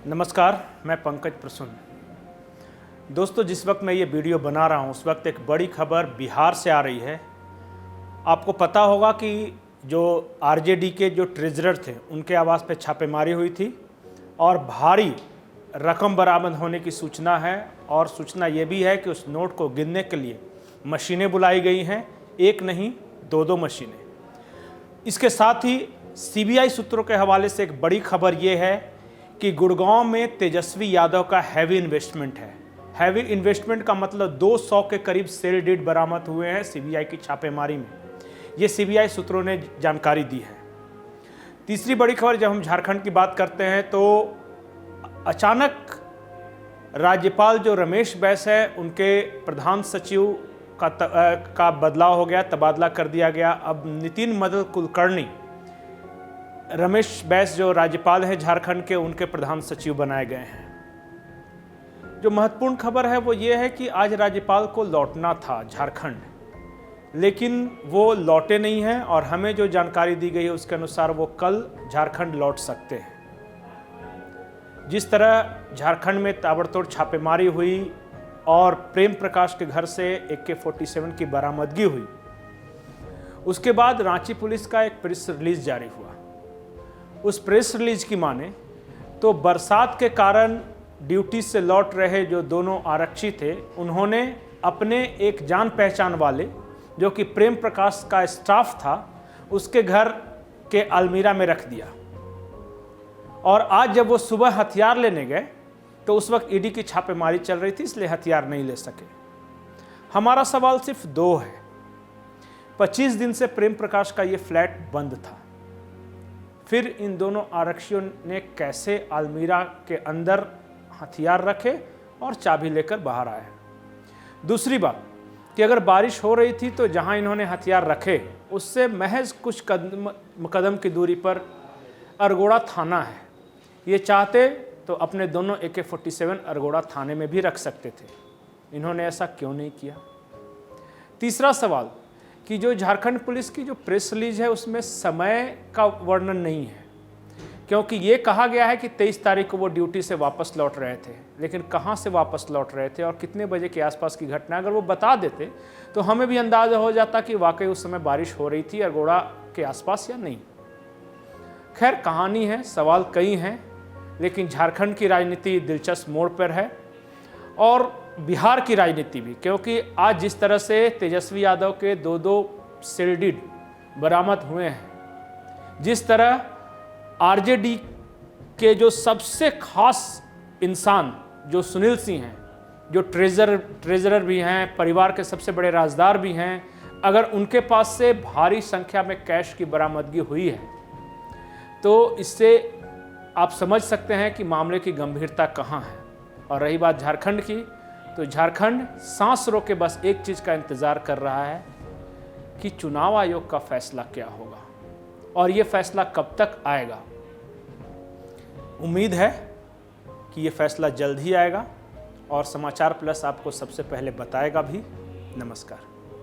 नमस्कार, मैं पंकज प्रसून। दोस्तों, जिस वक्त मैं ये वीडियो बना रहा हूँ उस वक्त एक बड़ी खबर बिहार से आ रही है। आपको पता होगा कि जो आरजेडी के जो ट्रेजरर थे उनके आवास पे छापेमारी हुई थी और भारी रकम बरामद होने की सूचना है। और सूचना ये भी है कि उस नोट को गिनने के लिए मशीनें बुलाई गई हैं, एक नहीं दो मशीनें। इसके साथ ही सीबीआई सूत्रों के हवाले से एक बड़ी खबर ये है कि गुड़गांव में तेजस्वी यादव का हैवी इन्वेस्टमेंट है। हैवी इन्वेस्टमेंट का मतलब 200 के करीब सेल डीड बरामद हुए हैं सीबीआई की छापेमारी में। ये सीबीआई सूत्रों ने जानकारी दी है। तीसरी बड़ी खबर, जब हम झारखंड की बात करते हैं तो अचानक राज्यपाल जो रमेश बैस है उनके प्रधान सचिव का बदलाव हो गया, तबादला कर दिया गया। अब नितिन मदन कुलकर्णी रमेश बैस जो राज्यपाल हैं झारखंड के, उनके प्रधान सचिव बनाए गए हैं। जो महत्वपूर्ण खबर है वो ये है कि आज राज्यपाल को लौटना था झारखंड, लेकिन वो लौटे नहीं हैं और हमें जो जानकारी दी गई है उसके अनुसार वो कल झारखंड लौट सकते हैं। जिस तरह झारखंड में ताबड़तोड़ छापेमारी हुई और प्रेम प्रकाश के घर से AK-47 की बरामदगी हुई, उसके बाद रांची पुलिस का एक प्रेस रिलीज जारी हुआ। उस प्रेस रिलीज की माने तो बरसात के कारण ड्यूटी से लौट रहे जो दोनों आरक्षी थे, उन्होंने अपने एक जान पहचान वाले जो कि प्रेम प्रकाश का स्टाफ था उसके घर के अलमीरा में रख दिया। और आज जब वो सुबह हथियार लेने गए तो उस वक्त ईडी की छापेमारी चल रही थी, इसलिए हथियार नहीं ले सके। हमारा सवाल सिर्फ दो है। 25 दिन से प्रेम प्रकाश का ये फ्लैट बंद था, फिर इन दोनों आरक्षियों ने कैसे अलमीरा के अंदर हथियार रखे और चाबी लेकर बाहर आए? दूसरी बात कि अगर बारिश हो रही थी तो जहां इन्होंने हथियार रखे उससे महज कुछ कदम की दूरी पर अरगोड़ा थाना है। ये चाहते तो अपने दोनों AK-47 अरगोड़ा थाने में भी रख सकते थे, इन्होंने ऐसा क्यों नहीं किया? तीसरा सवाल कि जो झारखंड पुलिस की जो प्रेस रिलीज है उसमें समय का वर्णन नहीं है, क्योंकि ये कहा गया है कि 23 तारीख को वो ड्यूटी से वापस लौट रहे थे, लेकिन कहाँ से वापस लौट रहे थे और कितने बजे के आसपास की घटना, अगर वो बता देते तो हमें भी अंदाजा हो जाता कि वाकई उस समय बारिश हो रही थी अरगोड़ा के आसपास या नहीं। खैर, कहानी है, सवाल कई हैं, लेकिन झारखंड की राजनीति दिलचस्प मोड़ पर है और बिहार की राजनीति भी, क्योंकि आज जिस तरह से तेजस्वी यादव के दो सेल डीड बरामद हुए हैं, जिस तरह आरजेडी के जो सबसे खास इंसान जो सुनील सिंह हैं, जो ट्रेजरर भी हैं, परिवार के सबसे बड़े राजदार भी हैं, अगर उनके पास से भारी संख्या में कैश की बरामदगी हुई है तो इससे आप समझ सकते हैं कि मामले की गंभीरता कहाँ है। और रही बात झारखंड की, तो झारखंड सांस रोके बस एक चीज़ का इंतज़ार कर रहा है कि चुनाव आयोग का फैसला क्या होगा और ये फैसला कब तक आएगा। उम्मीद है कि ये फैसला जल्द ही आएगा और समाचार प्लस आपको सबसे पहले बताएगा भी। नमस्कार।